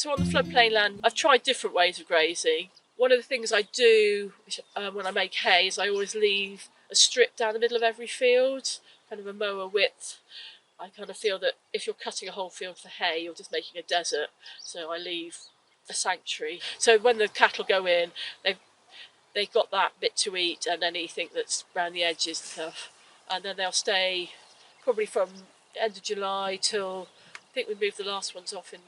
So on the floodplain land, I've tried different ways of grazing. One of the things I do when I make hay is I always leave a strip down the middle of every field, kind of a mower width. I kind of feel that if you're cutting a whole field for hay, you're just making a desert. So I leave a sanctuary. So when the cattle go in, they've got that bit to eat and anything that's around the edges and stuff. And then they'll stay probably from end of July till, I think we moved the last ones off in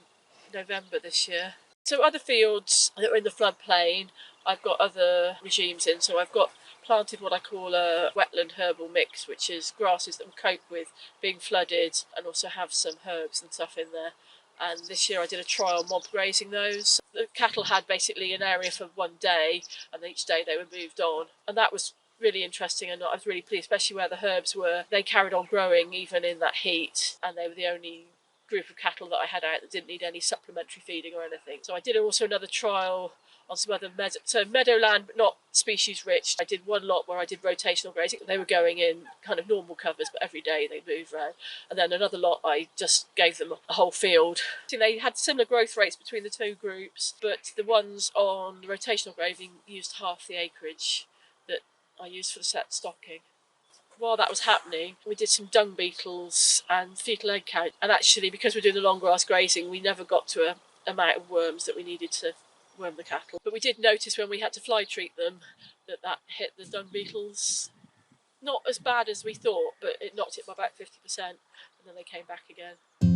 November this year. So other fields that are in the floodplain, I've got other regimes in. So I've got planted what I call a wetland herbal mix, which is grasses that will cope with being flooded and also have some herbs and stuff in there. And this year I did a trial mob grazing those. The cattle had basically an area for one day, and each day they were moved on. And that was really interesting, and I was really pleased, especially where the herbs were. They carried on growing even in that heat, and they were the only group of cattle that I had out that didn't need any supplementary feeding or anything. So I did also another trial on some other meadowland, but not species rich. I did one lot where I did rotational grazing. They were going in kind of normal covers, but every day they moved around. And then another lot, I just gave them a whole field. They had similar growth rates between the two groups, but the ones on rotational grazing used half the acreage that I used for the set stocking. While that was happening, we did some dung beetles and fetal egg count. And actually, because we're doing the long grass grazing, we never got to an amount of worms that we needed to worm the cattle. But we did notice when we had to fly treat them that hit the dung beetles. Not as bad as we thought, but it knocked it by about 50%, and then they came back again.